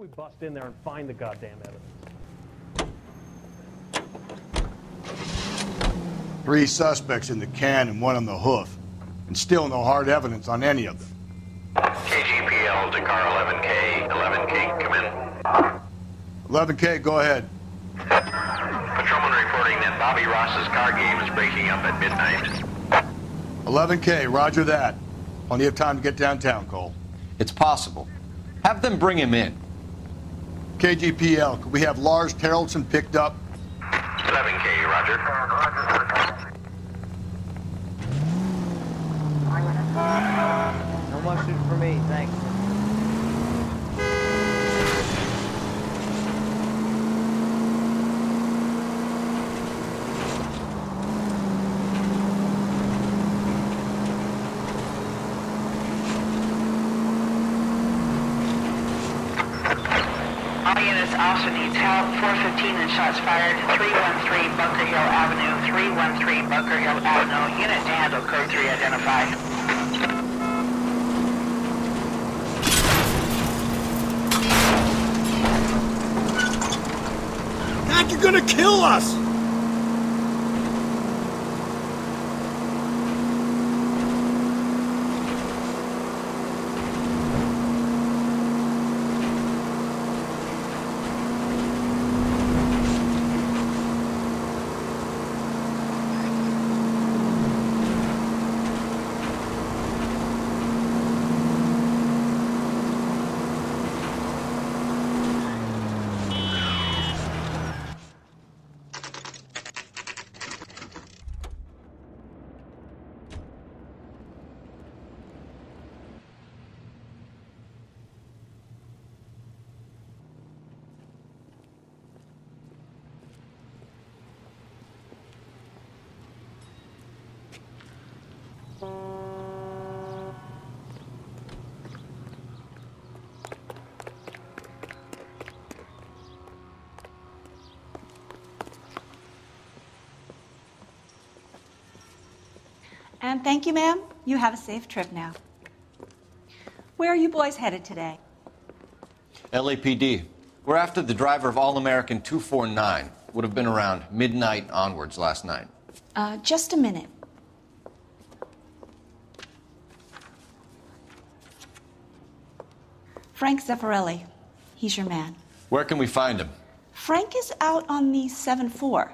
do we bust in there and find the goddamn evidence? 3 suspects in the can and 1 on the hoof. And still no hard evidence on any of them. KGPL to car 11K. 11K, come in. 11K, go ahead. Patrolman reporting that Bobby Ross's car game is breaking up at midnight. 11K, roger that. Plenty of time to get downtown, Cole. It's possible. Have them bring him in. KGPL, could we have Lars Terrelson picked up? 11K, roger. No more shooting for me, thanks. All units also needs help. 415 and shots fired. 313 Bunker Hill Avenue. 313 Bunker Hill Avenue. Unit to handle code 3 identified. God, you're gonna kill us! And thank you, ma'am. You have a safe trip now. Where are you boys headed today? LAPD. We're after the driver of All-American 249. Would have been around midnight onwards last night. Just a minute. Frank Zeffirelli. He's your man. Where can we find him? Frank is out on the 7-4.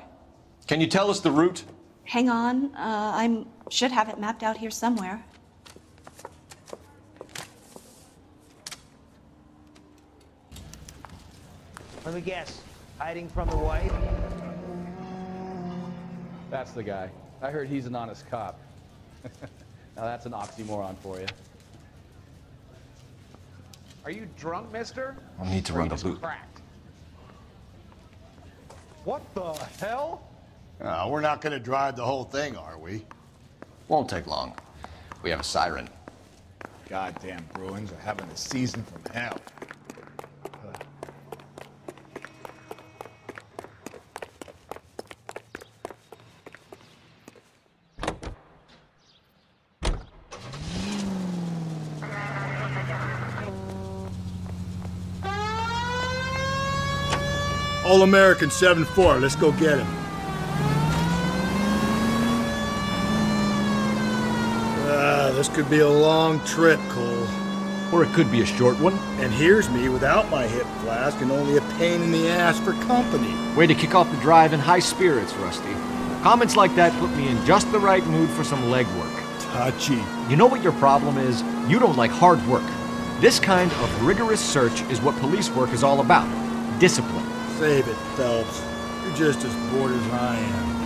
Can you tell us the route? Hang on. I should have it mapped out here somewhere. Let me guess. Hiding from the wife? That's the guy. I heard he's an honest cop. Now that's an oxymoron for you. Are you drunk, mister? I'll need to run the loop. Cracked. What the hell? We're not gonna drive the whole thing, are we? Won't take long. We have a siren. Goddamn Bruins are having a season from hell. All-American 7-4, let's go get him. This could be a long trip, Cole. Or it could be a short one. And here's me without my hip flask and only a pain in the ass for company. Way to kick off the drive in high spirits, Rusty. Comments like that put me in just the right mood for some legwork. Touchy. You know what your problem is? You don't like hard work. This kind of rigorous search is what police work is all about. Discipline. Save it, Phelps. You're just as bored as I am.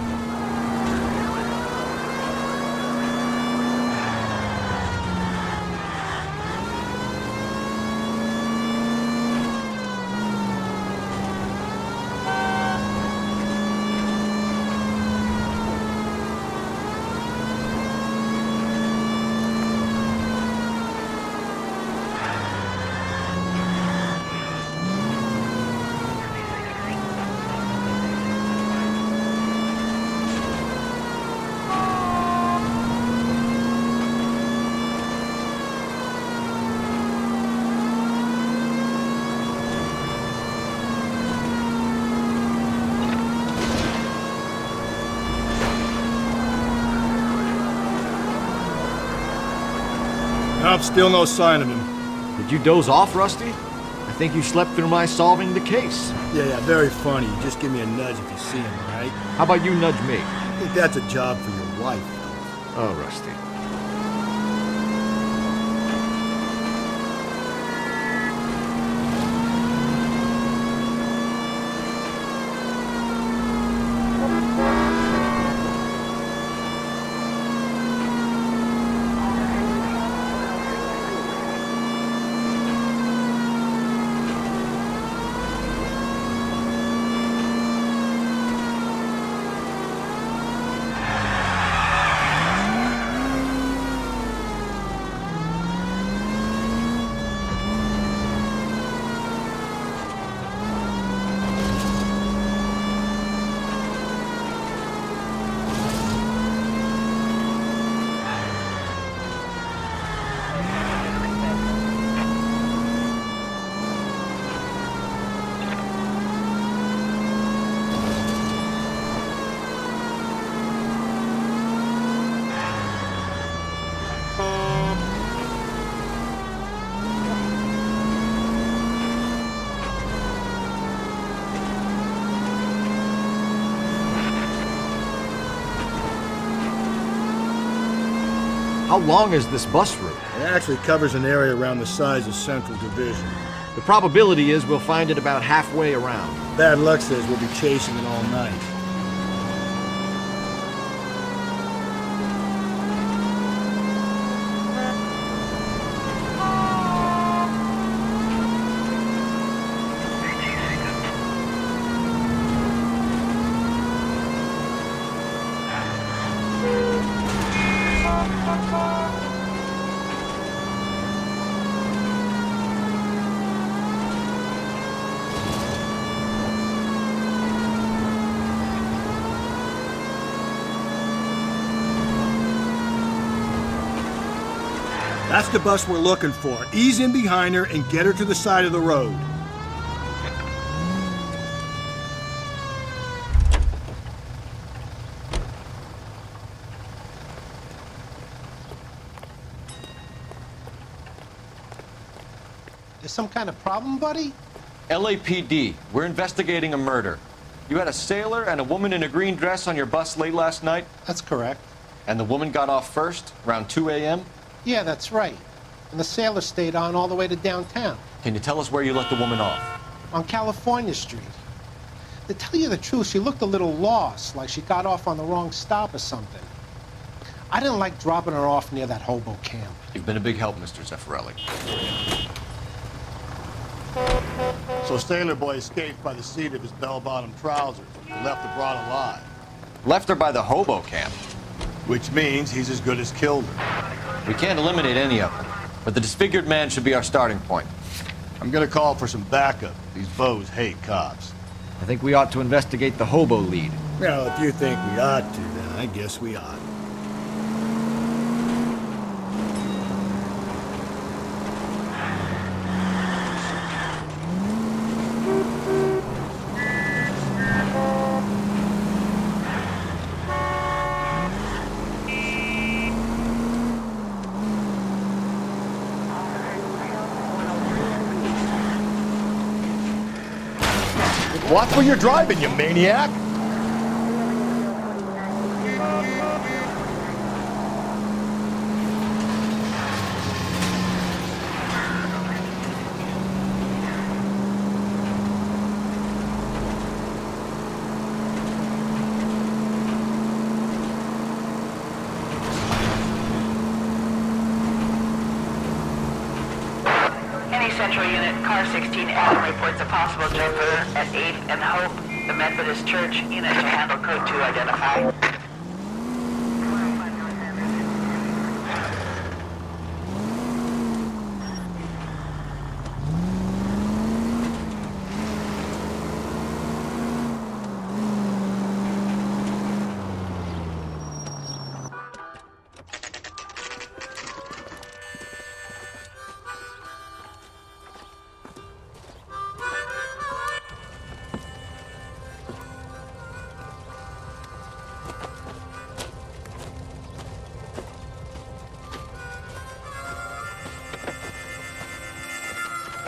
around, still no sign of him. Did you doze off, Rusty? I think you slept through my solving the case. Yeah, very funny. Just give me a nudge if you see him, all right? How about you nudge me? I think that's a job for your wife. Oh, Rusty. How long is this bus route? It actually covers an area around the size of Central Division. The probability is we'll find it about halfway around. Bad luck says we'll be chasing it all night. That's the bus we're looking for. Ease in behind her and get her to the side of the road. There's some kind of problem, buddy? LAPD, we're investigating a murder. You had a sailor and a woman in a green dress on your bus late last night? That's correct. And the woman got off first, around 2 a.m.? Yeah, that's right. And the sailor stayed on all the way to downtown. Can you tell us where you let the woman off? On California Street. To tell you the truth, she looked a little lost, like she got off on the wrong stop or something. I didn't like dropping her off near that hobo camp. You've been a big help, Mr. Zeffirelli. So Sailor Boy escaped by the seat of his bell-bottom trousers and left the broad alive. Left her by the hobo camp. Which means he's as good as killed her. We can't eliminate any of them, but the disfigured man should be our starting point. I'm gonna call for some backup. These bows hate cops. I think we ought to investigate the hobo lead. Well, if you think we ought to, then I guess we ought. Watch where you're driving, you maniac! Central Unit, Car 16 Adam reports a possible jumper at 8th and Hope, the Methodist Church. Unit to handle code 2 identify.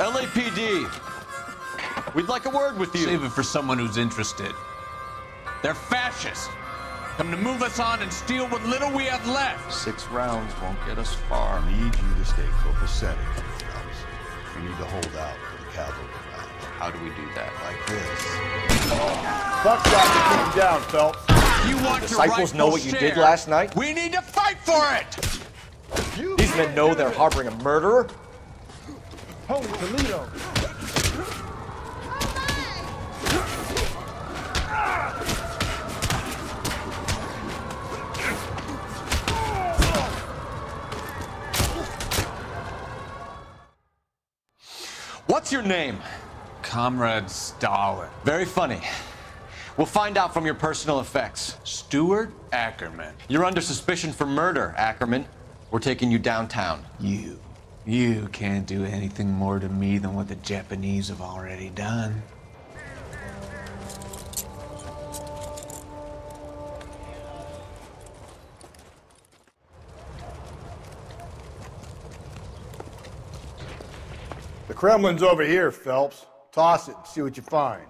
LAPD. We'd like a word with you. Save it for someone who's interested. They're fascists. Come to move us on and steal what little we have left. 6 rounds won't get us far. I need you to stay copacetic, Phelps. You need to hold out for the cavalry round. How do we do that? Like this. Buckshot came down, Phelps. You want The your disciples know what you did last night? We need to fight for it! These men know they're harboring a murderer? Holy Toledo! What's your name? Comrade Stalin. Very funny. We'll find out from your personal effects. Stuart Ackerman. You're under suspicion for murder, Ackerman. We're taking you downtown. You can't do anything more to me than what the Japanese have already done. The Kremlin's over here, Phelps. Toss it and see what you find.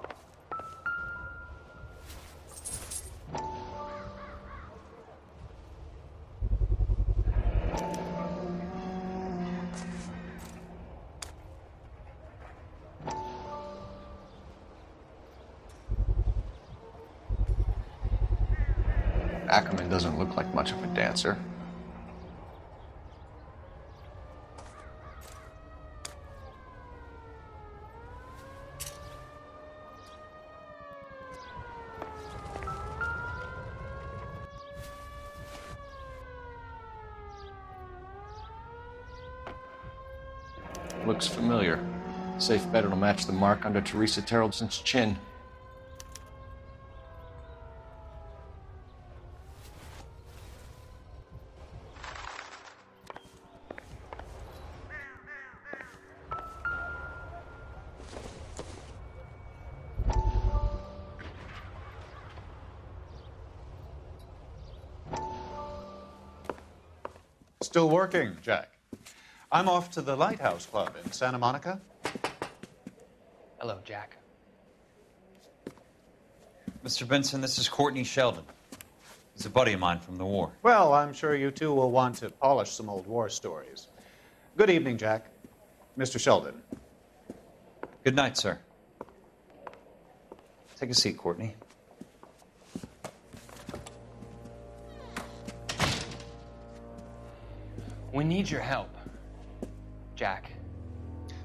Ackerman doesn't look like much of a dancer. Looks familiar. Safe bet it'll match the mark under Teresa Terrelson's chin. Still working, Jack. I'm off to the Lighthouse Club in Santa Monica. Hello, Jack. Mr. Benson, this is Courtney Sheldon. He's a buddy of mine from the war. Well, I'm sure you two will want to polish some old war stories. Good evening, Jack. Mr. Sheldon. Good night, sir. Take a seat, Courtney. We need your help, Jack.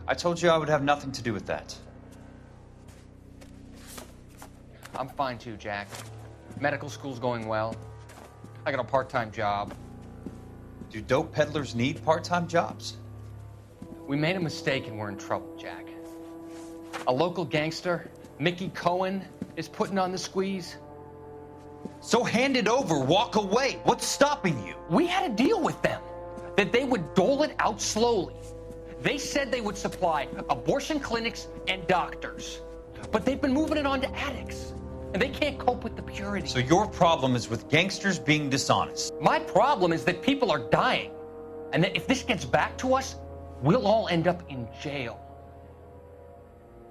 I told you I would have nothing to do with that. I'm fine too, Jack. Medical school's going well. I got a part-time job. Do dope peddlers need part-time jobs? We made a mistake and we're in trouble, Jack. A local gangster, Mickey Cohen, is putting on the squeeze. So hand it over, walk away. What's stopping you? We had a deal with them that they would dole it out slowly. They said they would supply abortion clinics and doctors, but they've been moving it on to addicts, and they can't cope with the purity. So your problem is with gangsters being dishonest? My problem is that people are dying, and that if this gets back to us, we'll all end up in jail.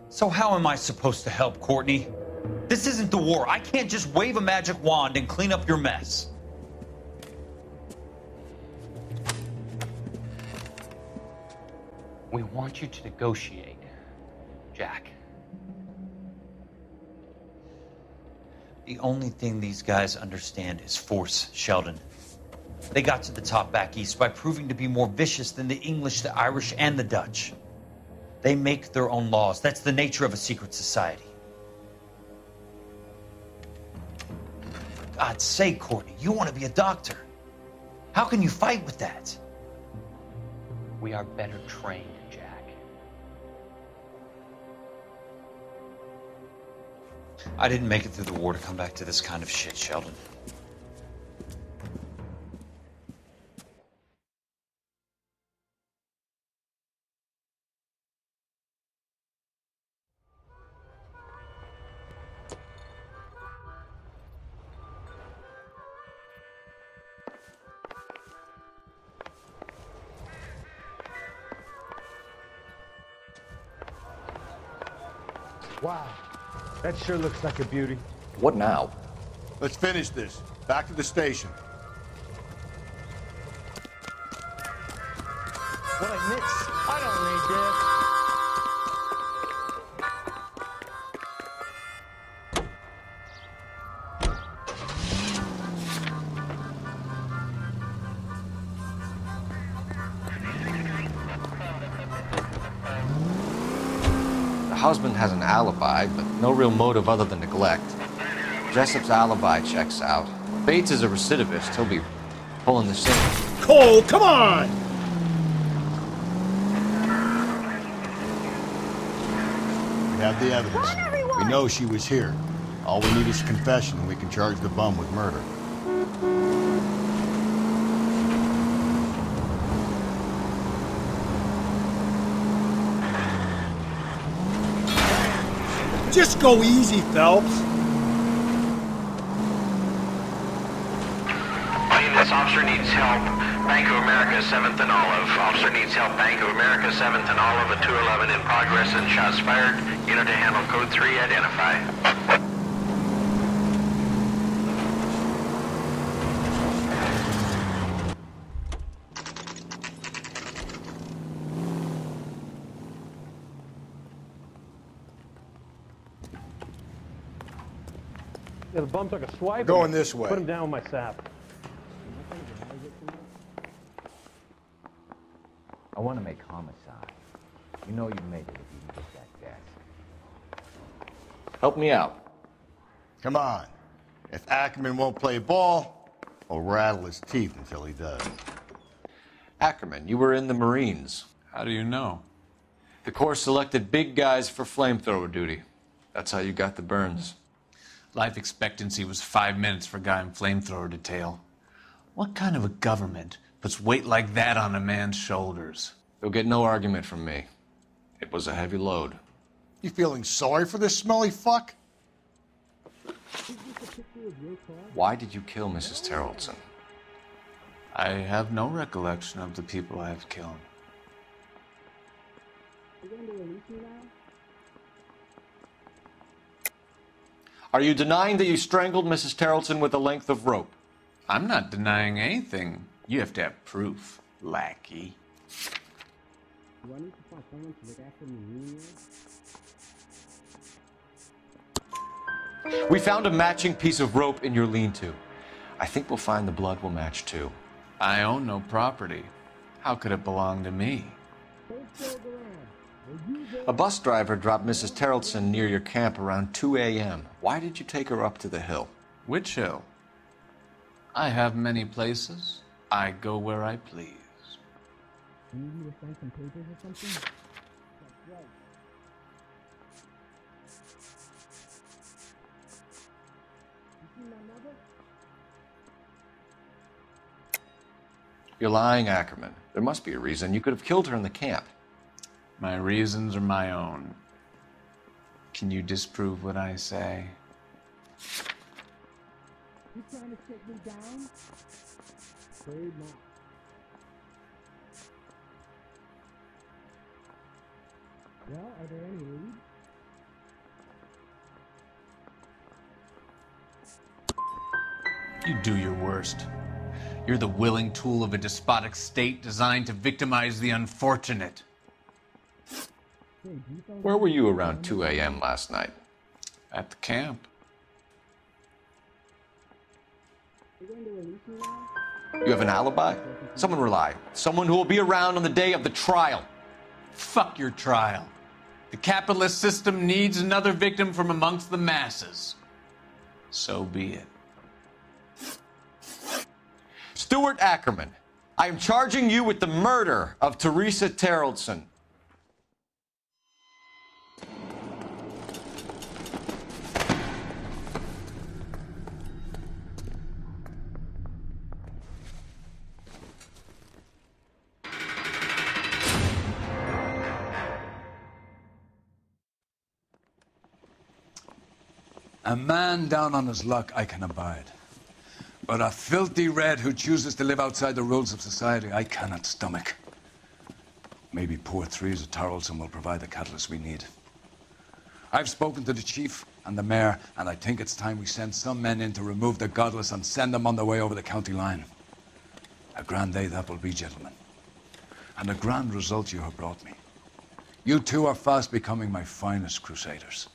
So how am I supposed to help, Courtney? This isn't the war. I can't just wave a magic wand and clean up your mess. We want you to negotiate, Jack. The only thing these guys understand is force, Sheldon. They got to the top back east by proving to be more vicious than the English, the Irish, and the Dutch. They make their own laws. That's the nature of a secret society. For God's sake, Courtney, you want to be a doctor. How can you fight with that? We are better trained, Jack. I didn't make it through the war to come back to this kind of shit, Sheldon. Wow, that sure looks like a beauty. What now? Let's finish this. Back to the station. What I miss? I don't need this. The husband has an alibi, but no real motive other than neglect. Jessup's alibi checks out. Bates is a recidivist. He'll be pulling the same. Cole, come on! We have the evidence. We know she was here. All we need is a confession, and we can charge the bum with murder. Just go easy, Phelps. This officer needs help. Bank of America, 7th and Olive. Officer needs help. Bank of America, 7th and Olive, at 211 in progress and shots fired. Unit to handle code 3, identify. Yeah, the bum took a swipe. Going this way. Put him down with my sap. I want to make homicide. You know you made it if you can get that desk. Help me out. Come on. If Ackerman won't play ball, I'll rattle his teeth until he does. Ackerman, you were in the Marines. How do you know? The Corps selected big guys for flamethrower duty. That's how you got the burns. Life expectancy was 5 minutes for a guy in flamethrower detail. What kind of a government puts weight like that on a man's shoulders? You'll get no argument from me. It was a heavy load. You feeling sorry for this smelly fuck? Why did you kill Mrs. Terrelson? I have no recollection of the people I have killed. Are you denying that you strangled Mrs. Terrelson with a length of rope? I'm not denying anything. You have to have proof, lackey. Do I need to find someone to look after me? We found a matching piece of rope in your lean-to. I think we'll find the blood will match too. I own no property. How could it belong to me? A bus driver dropped Mrs. Terrelson near your camp around 2 a.m. Why did you take her up to the hill? Which hill? I have many places. I go where I please. You need me to sign some papers or something? That's right. You see my mother? You're lying, Ackerman. There must be a reason. You could have killed her in the camp. My reasons are my own. Can you disprove what I say? You trying to take me down? Afraid not. Well, are there any leads? You do your worst. You're the willing tool of a despotic state designed to victimize the unfortunate. Where were you around 2 a.m. last night? At the camp. You have an alibi? Someone reliable. Someone who will be around on the day of the trial. Fuck your trial. The capitalist system needs another victim from amongst the masses. So be it. Stuart Ackerman, I am charging you with the murder of Teresa Terrelson. A man down on his luck I can abide. But a filthy red who chooses to live outside the rules of society, I cannot stomach. Maybe Part.3's Terrelson will provide the catalyst we need. I've spoken to the chief and the mayor, and I think it's time we send some men in to remove the godless and send them on their way over the county line. A grand day that will be, gentlemen. And a grand result you have brought me. You two are fast becoming my finest crusaders.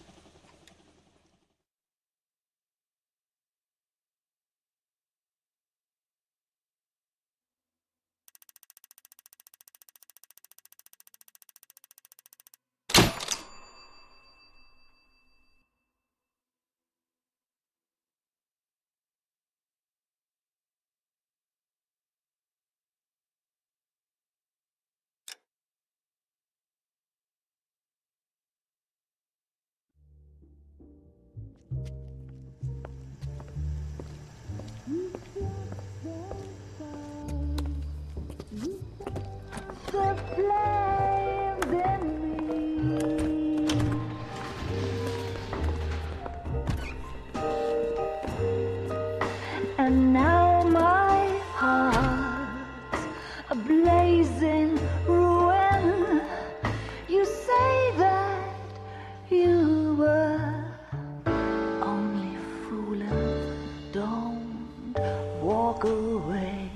The flames in me. And now my heart's a blazing ruin. You say that you were only fooling. Don't walk away.